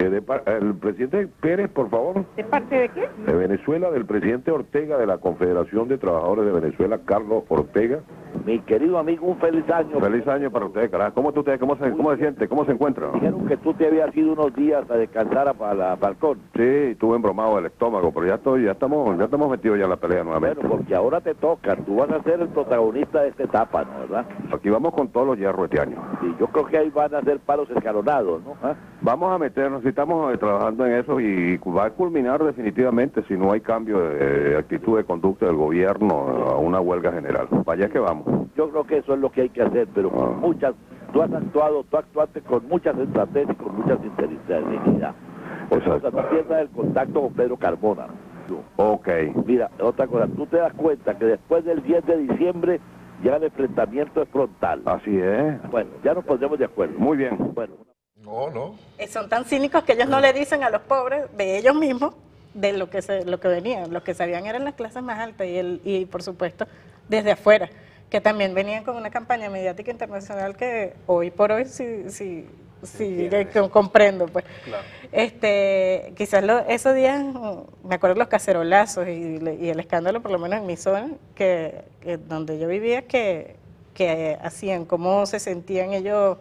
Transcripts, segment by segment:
El presidente Pérez, por favor. ¿De parte de qué? De Venezuela, del presidente Ortega, de la Confederación de Trabajadores de Venezuela, Carlos Ortega. Mi querido amigo, un feliz año. Feliz año para usted, carajo. ¿Cómo está usted? ¿Cómo se siente? ¿Cómo se encuentra? Dijeron que tú te habías ido unos días a descansar a la balcón. Sí, estuve embromado del estómago, pero ya estamos metidos ya en la pelea nuevamente. Bueno, porque ahora te toca, tú vas a ser el protagonista de esta etapa, ¿no? ¿Verdad? Aquí vamos con todos los hierros este año. Sí, yo creo que ahí van a ser palos escalonados, ¿no? ¿Ah? Vamos a meternos, estamos trabajando en eso y va a culminar definitivamente si no hay cambio de actitud de conducta del gobierno a una huelga general. Vaya que vamos. Yo creo que eso es lo que hay que hacer, pero con tú actuaste con mucha sensatez y con mucha sinceridad. O sea, tú pierdas el contacto con Pedro Carmona. Ok. Mira, otra cosa, tú te das cuenta que después del 10 de diciembre ya el enfrentamiento es frontal. Así es. Bueno, ya nos pondremos de acuerdo. Muy bien. Bueno. No. Son tan cínicos que ellos no le dicen a los pobres de ellos mismos de lo que venían. Los que sabían eran las clases más altas y por supuesto desde afuera, que también venían con una campaña mediática internacional que hoy por hoy sí comprendo, pues. Claro. Quizás esos días, me acuerdo los cacerolazos y el escándalo, por lo menos en mi zona, que donde yo vivía, que hacían, cómo se sentían ellos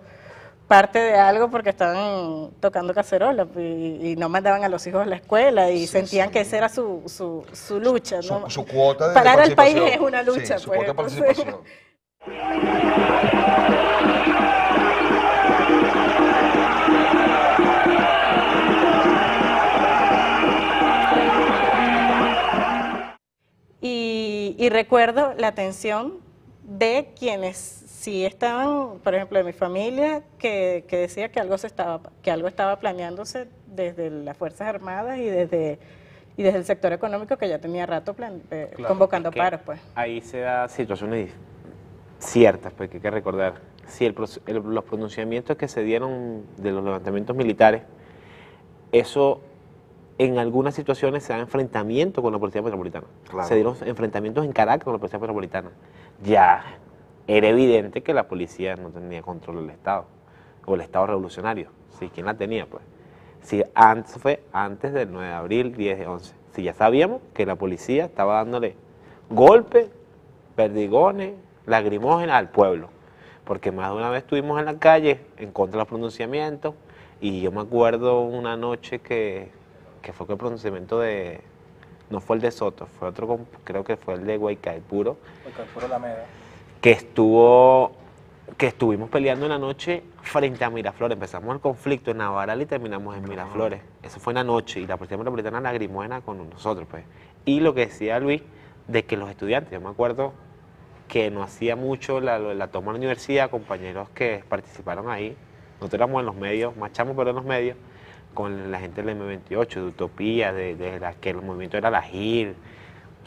parte de algo porque estaban tocando cacerola y no mandaban a los hijos a la escuela y sentían que esa era su lucha, ¿no? Su cuota de parar al país participación. es una lucha, sí, su pues. cuota de participación. Y recuerdo la atención de quienes sí estaban, por ejemplo, de mi familia, que decía que algo estaba planeándose desde las Fuerzas Armadas y desde el sector económico que ya tenía rato convocando paros, pues. Ahí se da situaciones ciertas, pues que hay que recordar. Sí, los pronunciamientos que se dieron de los levantamientos militares, eso en algunas situaciones se da enfrentamiento con la Policía Metropolitana. Claro. Se dieron enfrentamientos en Caracas con la Policía Metropolitana. Ya era evidente que la policía no tenía control del Estado, o el Estado revolucionario. Sí, ¿quién la tenía, pues? Sí, fue antes del 9 de abril, 10 de 11. Sí, ya sabíamos que la policía estaba dándole golpes, perdigones, lacrimógenas al pueblo. Porque más de una vez estuvimos en la calle en contra de los pronunciamientos, y yo me acuerdo una noche que fue el pronunciamiento no fue el de Soto, fue otro, creo que fue el de Guaycaipuro. Guaycaipuro Alameda. Que estuvimos peleando en la noche frente a Miraflores. Empezamos el conflicto en Navaral y terminamos en Miraflores. Eso fue en la noche y la Policía Metropolitana lagrimógena con nosotros, pues. Y lo que decía Luis, de que los estudiantes, yo me acuerdo que no hacía mucho la toma de la universidad, compañeros que participaron ahí, nosotros éramos en los medios, marchamos pero en los medios, con la gente del M28, de Utopía, de la que el movimiento era la GIR,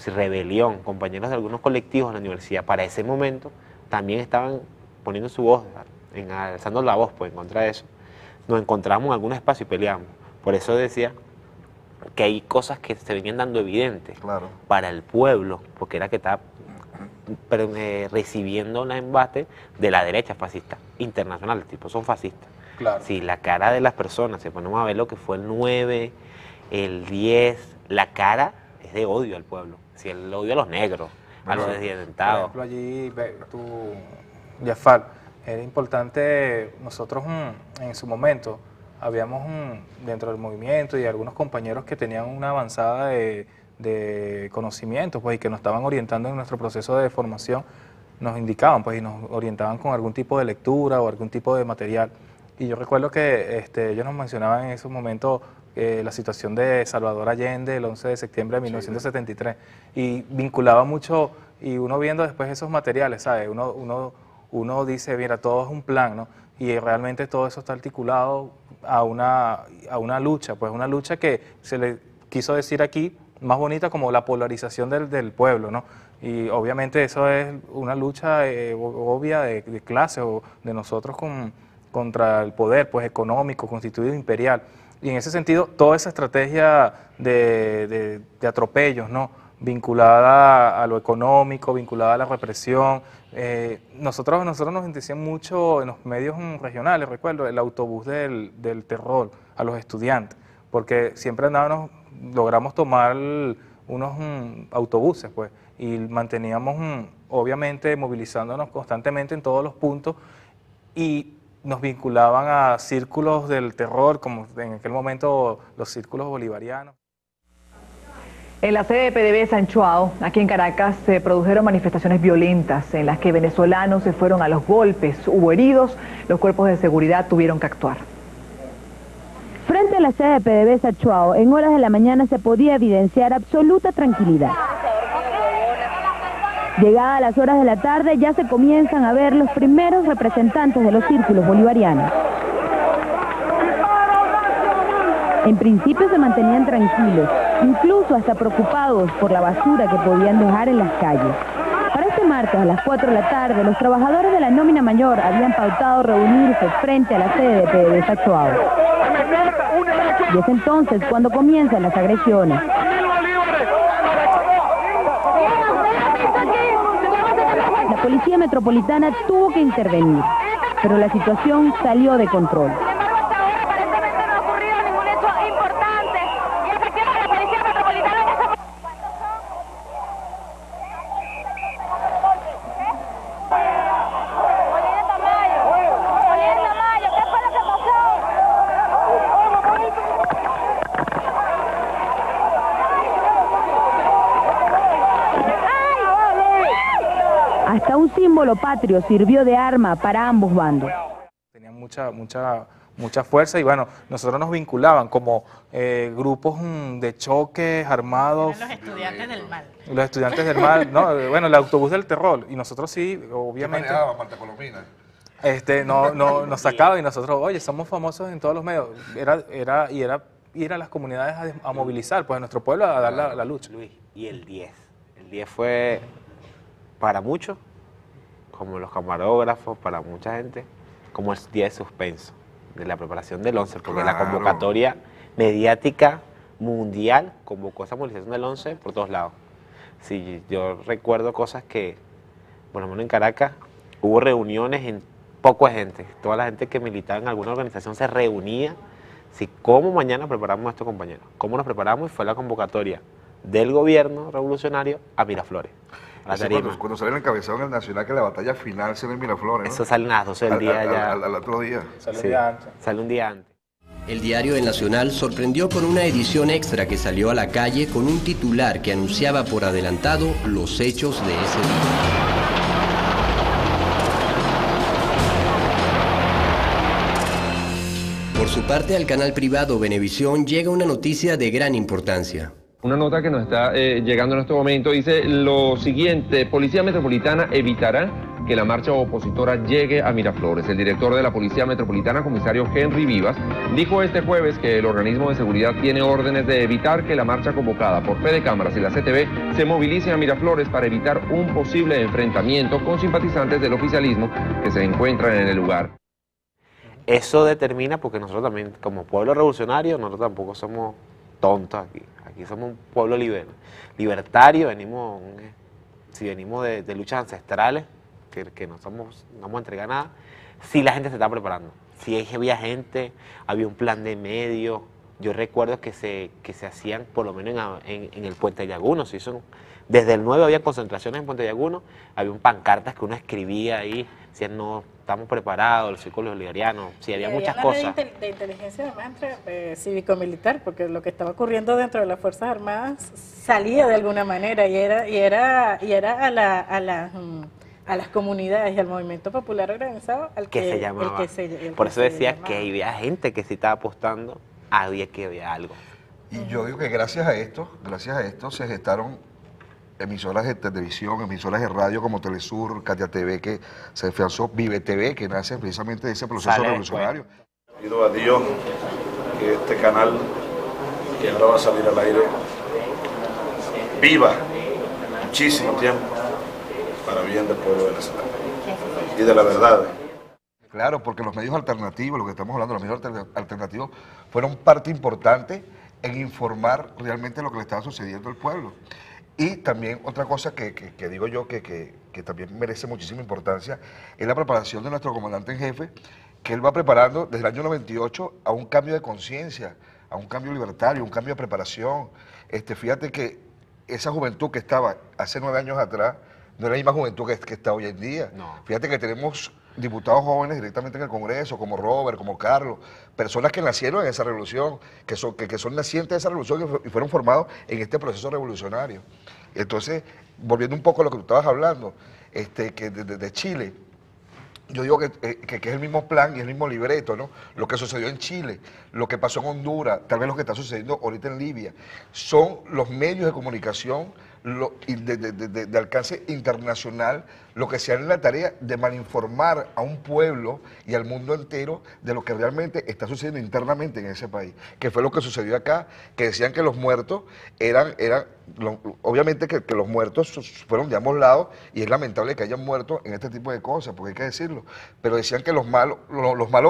Rebelión, compañeros de algunos colectivos de la universidad, para ese momento también estaban poniendo su voz, alzando la voz pues, en contra de eso. Nos encontramos en algún espacio y peleamos. Por eso decía que hay cosas que se venían dando evidentes para el pueblo, porque era que estaba recibiendo un embate de la derecha fascista internacional, tipo son fascistas. Claro. Sí, la cara de las personas, si ponemos a ver lo que fue el 9, el 10, la cara es de odio al pueblo. Si el odio a los negros, a los desdientados. Por ejemplo, allí, Jafar, era importante, nosotros en su momento, habíamos dentro del movimiento y algunos compañeros que tenían una avanzada de conocimientos, pues, y que nos estaban orientando en nuestro proceso de formación, nos indicaban, pues, y nos orientaban con algún tipo de lectura o algún tipo de material. Y yo recuerdo que ellos nos mencionaban en esos momentos la situación de Salvador Allende el 11 de septiembre de 1973 y vinculaba mucho, y uno viendo después esos materiales, ¿sabes? Uno dice, mira, todo es un plan, ¿no? Y realmente todo eso está articulado a una lucha, pues una lucha que se le quiso decir aquí más bonita como la polarización del pueblo, ¿no? Y obviamente eso es una lucha obvia de clase o de nosotros contra el poder pues económico constituido imperial. Y en ese sentido, toda esa estrategia de atropellos, ¿no?, vinculada a lo económico, vinculada a la represión. Nosotros nos decían mucho en los medios regionales, recuerdo, el autobús del terror a los estudiantes, porque siempre logramos tomar unos autobuses, pues, y manteníamos, obviamente, movilizándonos constantemente en todos los puntos, y nos vinculaban a círculos del terror, como en aquel momento los círculos bolivarianos. En la sede de PDVSA en Chuao, aquí en Caracas, se produjeron manifestaciones violentas en las que venezolanos se fueron a los golpes, hubo heridos, los cuerpos de seguridad tuvieron que actuar. Frente a la sede de PDVSA Chuao, en horas de la mañana se podía evidenciar absoluta tranquilidad. Llegadas las horas de la tarde ya se comienzan a ver los primeros representantes de los círculos bolivarianos. En principio se mantenían tranquilos, incluso hasta preocupados por la basura que podían dejar en las calles. Para este martes a las 4 de la tarde, los trabajadores de la nómina mayor habían pautado reunirse frente a la sede de PDVSA Chuao. Y es entonces cuando comienzan las agresiones. La policía metropolitana tuvo que intervenir, pero la situación salió de control. Hasta un símbolo patrio sirvió de arma para ambos bandos. Tenían mucha fuerza y bueno, nosotros nos vinculaban como grupos de choques armados. Eran los estudiantes del mal. Los estudiantes del mal, no, bueno, el autobús del terror. Y nosotros sí, obviamente. ¿Qué manejaba Marta Colomina? Nos sacaban y nosotros, oye, somos famosos en todos los medios. Era ir a las comunidades a movilizar, pues a nuestro pueblo a dar la lucha. Luis, y el 10. El 10 fue para muchos, como los camarógrafos, para mucha gente, como el día de suspenso de la preparación del 11, porque la convocatoria mediática mundial convocó esa movilización del 11 por todos lados. Sí, yo recuerdo cosas que, por lo menos en Caracas, hubo reuniones en poca gente, toda la gente que militaba en alguna organización se reunía. Sí, ¿cómo mañana preparamos a estos compañeros? ¿Cómo nos preparamos? Y fue la convocatoria del gobierno revolucionario a Miraflores. Cuando sale el encabezado en el Nacional que la batalla final se ve en Miraflores, ¿no? Eso sale a las 12 del día ya. Al otro día. Sale un día antes. El diario El Nacional sorprendió con una edición extra que salió a la calle con un titular que anunciaba por adelantado los hechos de ese día. Por su parte, al canal privado Venevisión llega una noticia de gran importancia. Una nota que nos está llegando en este momento dice lo siguiente: Policía Metropolitana evitará que la marcha opositora llegue a Miraflores. El director de la Policía Metropolitana, comisario Henry Vivas, dijo este jueves que el organismo de seguridad tiene órdenes de evitar que la marcha convocada por Fede Cámaras y la CTV se movilice a Miraflores para evitar un posible enfrentamiento con simpatizantes del oficialismo que se encuentran en el lugar. Eso determina, porque nosotros también, como pueblo revolucionario, nosotros tampoco somos tontos aquí. Aquí somos un pueblo libertario, venimos de luchas ancestrales, que no vamos a entregar nada. Si la gente se está preparando, si había gente, había un plan de medios. Yo recuerdo que se hacían, por lo menos en el Puente de Yaguno, desde el 9 había concentraciones en Puente de Yaguno, había pancartas que uno escribía ahí, decían no, estamos preparados, el círculo bolivariano, sí, había muchas cosas. De inteligencia además entre cívico-militar, porque lo que estaba ocurriendo dentro de las Fuerzas Armadas salía de alguna manera y era a las comunidades y al movimiento popular organizado al que se llamaba. Por eso decía que había gente que si estaba apostando, había algo. Y yo digo que gracias a esto se gestaron emisoras de televisión, emisoras de radio como Telesur, Katia TV, que se afianzó, Vive TV, que nace precisamente de ese proceso revolucionario. Pido a Dios que este canal, que ahora va a salir al aire, viva muchísimo tiempo para bien del pueblo venezolano y de la verdad. Claro, porque los medios alternativos, lo que estamos hablando, los medios alternativos fueron parte importante en informar realmente lo que le estaba sucediendo al pueblo. Y también otra cosa que digo yo que también merece muchísima importancia es la preparación de nuestro comandante en jefe, que él va preparando desde el año 98 a un cambio de conciencia, a un cambio libertario, un cambio de preparación. Fíjate que esa juventud que estaba hace 9 años atrás no es la misma juventud que está hoy en día. No. Fíjate que tenemos diputados jóvenes directamente en el Congreso, como Robert, como Carlos, personas que nacieron en esa revolución, que son nacientes de esa revolución y fueron formados en este proceso revolucionario. Entonces, volviendo un poco a lo que tú estabas hablando, que de Chile, yo digo que es el mismo plan y el mismo libreto, ¿no? Lo que sucedió en Chile, lo que pasó en Honduras, tal vez lo que está sucediendo ahorita en Libia, son los medios de comunicación de alcance internacional, lo que se hace en la tarea de malinformar a un pueblo y al mundo entero de lo que realmente está sucediendo internamente en ese país, que fue lo que sucedió acá, que decían que los muertos obviamente que los muertos fueron de ambos lados, y es lamentable que hayan muerto en este tipo de cosas, porque hay que decirlo, pero decían que los malos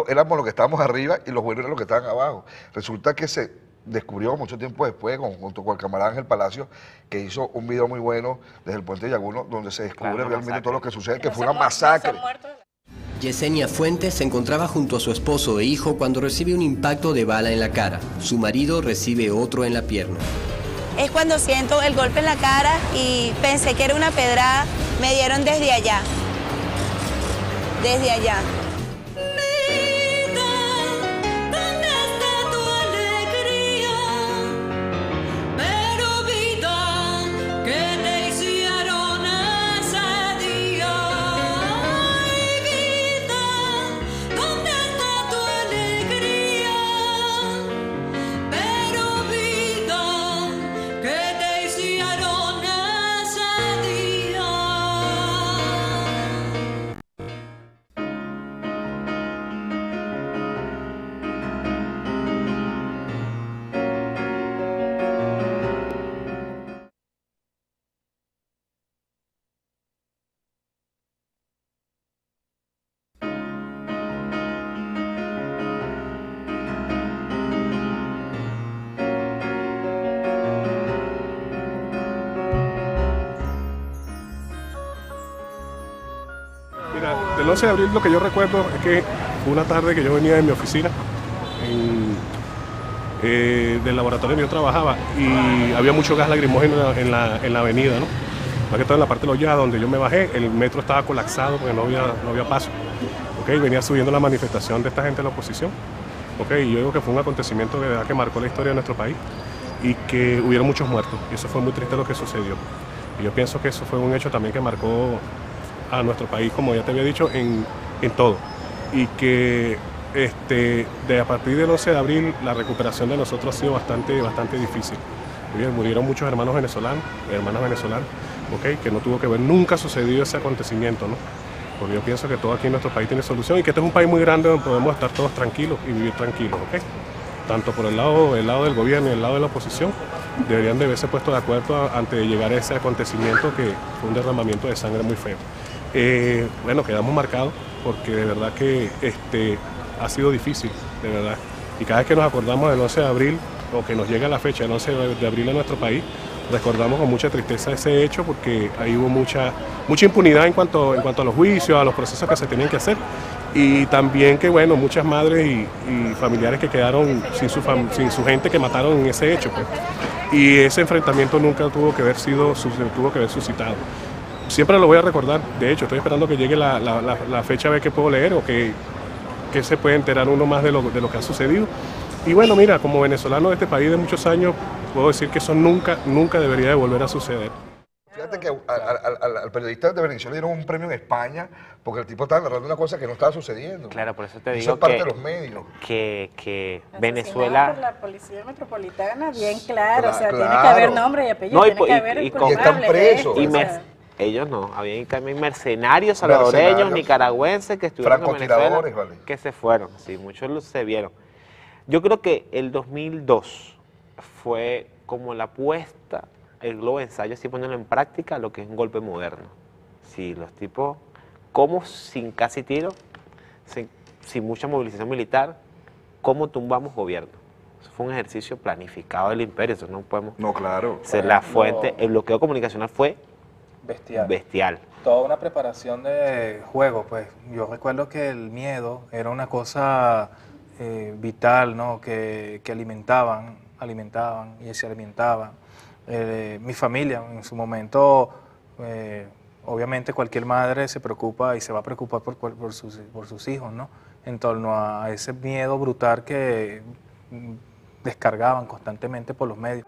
éramos los que estábamos arriba y los buenos eran los que estaban abajo. Resulta que se descubrió mucho tiempo después, junto con el camarada Ángel Palacio, que hizo un video muy bueno desde el Puente de Yaguno, donde se descubre realmente todo lo que sucede, que fue una masacre. Yesenia Fuentes se encontraba junto a su esposo e hijo cuando recibe un impacto de bala en la cara. Su marido recibe otro en la pierna. Es cuando siento el golpe en la cara y pensé que era una pedrada, me dieron desde allá. Desde allá. Del 11 de abril lo que yo recuerdo es que fue una tarde que yo venía de mi oficina del laboratorio donde yo trabajaba, y había mucho gas lacrimógeno en la avenida, ¿no? Más que todo en la parte de Loya, donde yo me bajé, el metro estaba colapsado porque no había paso. ¿Okay? Venía subiendo la manifestación de esta gente de la oposición. ¿Okay? Y yo digo que fue un acontecimiento de verdad que marcó la historia de nuestro país y que hubieron muchos muertos, y eso fue muy triste lo que sucedió. Y yo pienso que eso fue un hecho también que marcó a nuestro país, como ya te había dicho, en todo. Y que a partir del 11 de abril la recuperación de nosotros ha sido bastante difícil. Murieron muchos hermanos venezolanos, ¿okay? Que no tuvo que ver, nunca sucedido ese acontecimiento, ¿no? Porque yo pienso que todo aquí en nuestro país tiene solución y que este es un país muy grande donde podemos estar todos tranquilos y vivir tranquilos, ¿ok? Tanto por el lado del gobierno y el lado de la oposición, deberían de haberse puesto de acuerdo antes de llegar a ese acontecimiento que fue un derramamiento de sangre muy feo. Bueno, quedamos marcados porque de verdad que ha sido difícil, de verdad. Y cada vez que nos acordamos del 11 de abril, o que nos llega la fecha del 11 de abril en nuestro país, recordamos con mucha tristeza ese hecho, porque ahí hubo mucha impunidad en cuanto a los juicios, a los procesos que se tenían que hacer, y también que, bueno, muchas madres y familiares que quedaron sin su gente, que mataron en ese hecho, pues. Y ese enfrentamiento nunca tuvo que haber suscitado. Siempre lo voy a recordar. De hecho, estoy esperando que llegue la fecha a ver qué puedo leer o que se puede enterar uno más de lo que ha sucedido. Y bueno, mira, como venezolano de este país de muchos años, puedo decir que eso nunca debería de volver a suceder. Fíjate que al periodista de Venezuela le dieron un premio en España porque el tipo estaba narrando una cosa que no estaba sucediendo. Claro, por eso te digo eso es parte de los medios. Que Venezuela... por la policía metropolitana, bien claro, o sea, tiene que haber nombre y apellido, no, tiene que haber el culpable. Y están presos. Ellos no, había también mercenarios salvadoreños, nicaragüenses que estuvieron en Venezuela, vale, que se fueron, sí, muchos se vieron. Yo creo que el 2002 fue como la puesta, el globo de ensayo, así poniéndolo en práctica, lo que es un golpe moderno. Sí, los tipos, como sin casi tiro, sin mucha movilización militar, cómo tumbamos gobierno. Eso fue un ejercicio planificado del imperio, eso no podemos... No, claro. Ser la fuente, el bloqueo comunicacional fue bestial. Toda una preparación de juego, pues yo recuerdo que el miedo era una cosa vital, ¿no? Que alimentaban y se alimentaban. Mi familia en su momento, obviamente cualquier madre se preocupa y se va a preocupar por sus hijos, ¿no? En torno a ese miedo brutal que descargaban constantemente por los medios.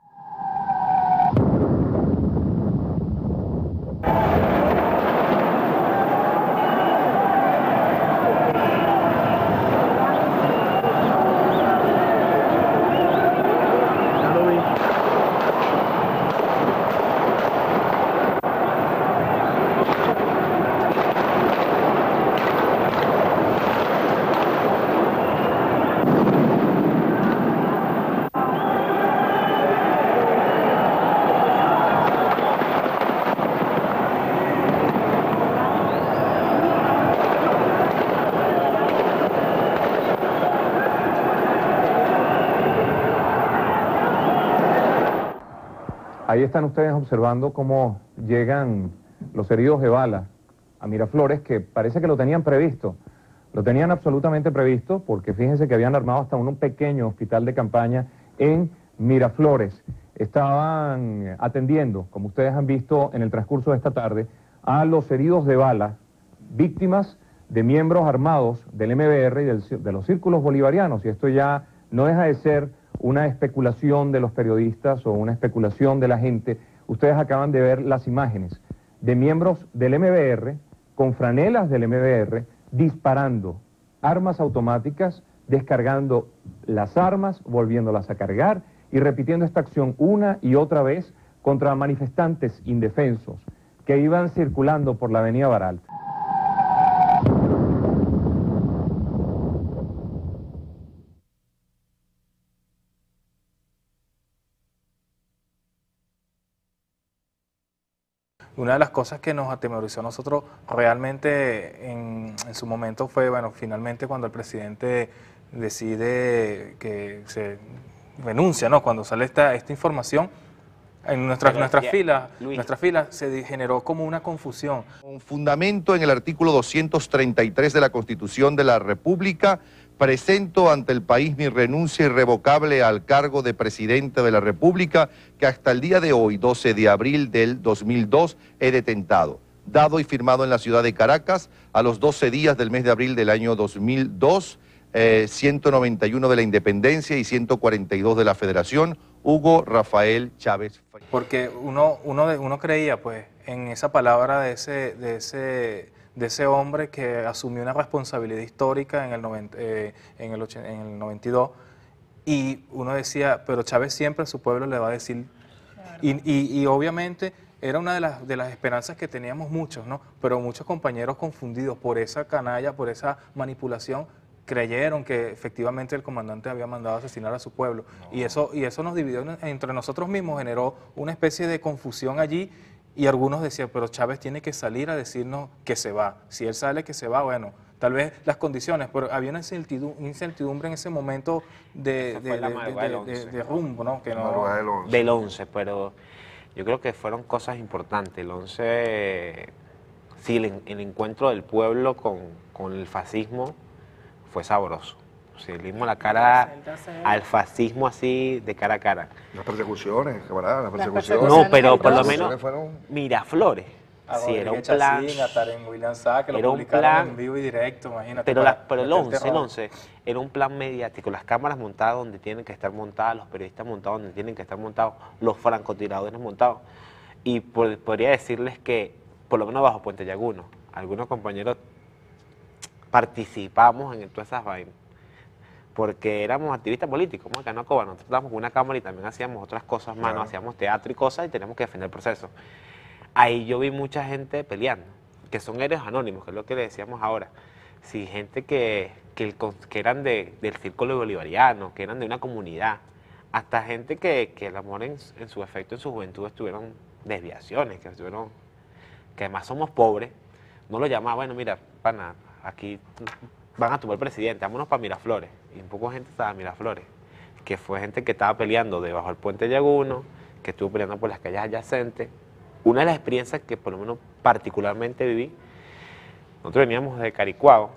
Ahí están ustedes observando cómo llegan los heridos de bala a Miraflores, que parece que lo tenían previsto. Lo tenían absolutamente previsto porque fíjense que habían armado hasta un pequeño hospital de campaña en Miraflores. Estaban atendiendo, como ustedes han visto en el transcurso de esta tarde, a los heridos de bala, víctimas de miembros armados del MBR y de los círculos bolivarianos. Y esto ya no deja de ser una especulación de los periodistas o una especulación de la gente. Ustedes acaban de ver las imágenes de miembros del MBR con franelas del MBR disparando armas automáticas, descargando las armas, volviéndolas a cargar y repitiendo esta acción una y otra vez contra manifestantes indefensos que iban circulando por la avenida Baral. Una de las cosas que nos atemorizó a nosotros realmente en su momento fue, bueno, finalmente cuando el presidente decide que se renuncia, ¿no? Cuando sale esta información, en nuestras filas se generó como una confusión. Con fundamento en el artículo 233 de la Constitución de la República, presento ante el país mi renuncia irrevocable al cargo de presidente de la República que hasta el día de hoy, 12 de abril del 2002, he detentado. Dado y firmado en la ciudad de Caracas a los 12 días del mes de abril del año 2002, 191 de la Independencia y 142 de la Federación, Hugo Rafael Chávez. Porque uno creía pues en esa palabra de ese hombre que asumió una responsabilidad histórica en el 92, y uno decía, pero Chávez siempre a su pueblo le va a decir, claro. y obviamente era una de las esperanzas que teníamos muchos, ¿no? Pero muchos compañeros confundidos por esa canalla, por esa manipulación, creyeron que efectivamente el comandante había mandado a asesinar a su pueblo. No. Y eso nos dividió entre nosotros mismos, generó una especie de confusión allí. Y algunos decían, pero Chávez tiene que salir a decirnos que se va. Si él sale que se va, bueno, tal vez las condiciones, pero había una incertidumbre en ese momento de rumbo, ¿no? Que no del 11, pero yo creo que fueron cosas importantes. El 11, sí, el encuentro del pueblo con el fascismo fue sabroso. Sí, le dimos la cara al fascismo así de cara a cara. Las persecuciones, camarada, las persecuciones. No, pero por lo menos Miraflores. Sí, era un plan. Era un plan en vivo y directo, imagínate. Pero el 11 era un plan mediático. Las cámaras montadas donde tienen que estar montadas, los periodistas montados donde tienen que estar montados, los francotiradores montados. Y podría decirles que, por lo menos bajo Puente Llaguno, algunos compañeros participamos en todas esas vainas. Porque éramos activistas políticos, como Canocoba, nosotros estábamos con una cámara y también hacíamos otras cosas más, claro. Hacíamos teatro y cosas y teníamos que defender el proceso. Ahí yo vi mucha gente peleando, que son héroes anónimos, que es lo que le decíamos ahora. Sí, gente que eran del círculo bolivariano, que eran de una comunidad, hasta gente que el amor en su efecto, en su juventud, estuvieron desviaciones, que además somos pobres, no lo llamaba, bueno, mira, pana, aquí van a tumbar el presidente, vámonos para Miraflores. Y un poco de gente estaba en Miraflores. que fue gente que estaba peleando debajo del puente Yaguno, que estuvo peleando por las calles adyacentes. Una de las experiencias que por lo menos particularmente viví, nosotros veníamos de Caricuao,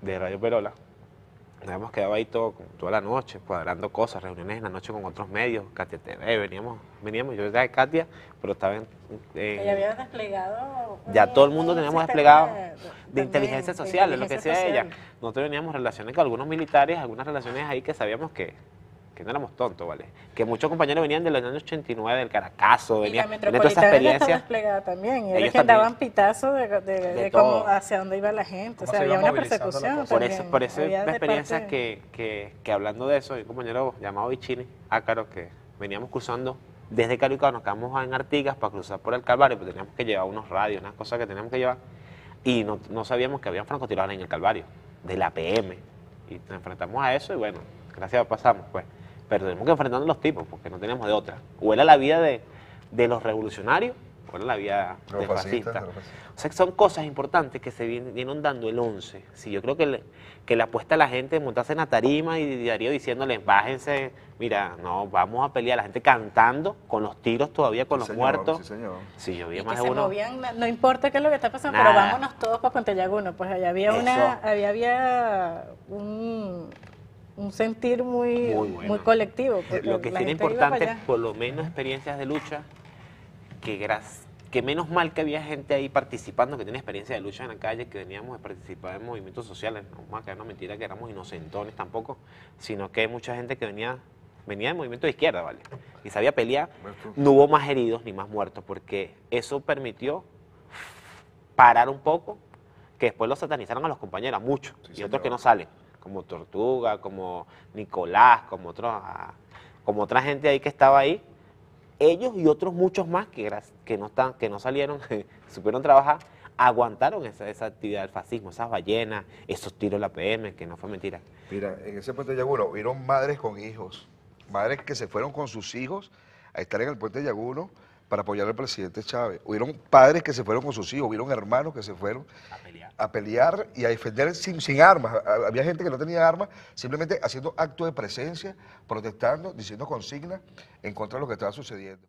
de Radio Perola, nos habíamos quedado ahí toda la noche, cuadrando cosas, reuniones en la noche con otros medios, Katia TV, veníamos, yo era de Katia, pero estaba ya había desplegado. Ya todo el mundo teníamos desplegado de inteligencia social, es lo que decía ella. Nosotros teníamos relaciones con algunos militares, algunas relaciones ahí que sabíamos que no éramos tontos, ¿vale? Que muchos compañeros venían de los años 89, del Caracazo, venían de toda esa experiencia. Estaba desplegada también, y ellos que daban pitazos de cómo, hacia dónde iba la gente, o sea, había una persecución. Por eso una experiencia que hablando de eso, hay un compañero llamado Bichini, Ácaro, que veníamos cruzando desde Caricuao, nos quedamos en Artigas para cruzar por el Calvario, pues teníamos que llevar unos radios, unas cosas que teníamos que llevar, y no sabíamos que había francotiradores en el Calvario, de la PM, y nos enfrentamos a eso, y bueno, gracias a Dios pasamos, pues. Pero tenemos que enfrentarnos a los tipos, porque no teníamos de otra. O era la vida de los revolucionarios, o era la vida de fascistas. O sea, que son cosas importantes que se vienen dando el 11. Sí, yo creo que le apuesta a la gente de montarse en la tarima y Darío diciéndoles, bájense, mira, no, vamos a pelear. La gente cantando, con los tiros todavía, con los muertos. Sí, señor. Sí, yo vi y más que de se uno. movían, no importa qué es lo que está pasando, Nada. pero vámonos todos para Puente Yaguno. Pues allá había había un sentir muy colectivo. Lo que sí era importante, por lo menos experiencias de lucha, que menos mal que había gente ahí participando, que tenía experiencia de lucha en la calle, que veníamos a participar en movimientos sociales, no vamos a caer una mentira que éramos inocentones tampoco, sino que hay mucha gente que venía de movimiento de izquierda, ¿vale? Y sabía pelear, no hubo más heridos ni más muertos, porque eso permitió parar un poco, que después los satanizaron a los compañeros, muchos, y otros que no salen, como Tortuga, como Nicolás, como otra gente ahí que estaba ahí, ellos y otros muchos más que no salieron, supieron trabajar, aguantaron esa actividad del fascismo, esas ballenas, esos tiros de la PM, que no fue mentira. Mira, en ese puente de Yaguno hubieron madres con hijos, madres que se fueron con sus hijos a estar en el puente de Yaguno para apoyar al presidente Chávez. Hubieron padres que se fueron con sus hijos, hubieron hermanos que se fueron a pelear y a defender sin armas. Había gente que no tenía armas, simplemente haciendo actos de presencia, protestando, diciendo consignas en contra de lo que estaba sucediendo.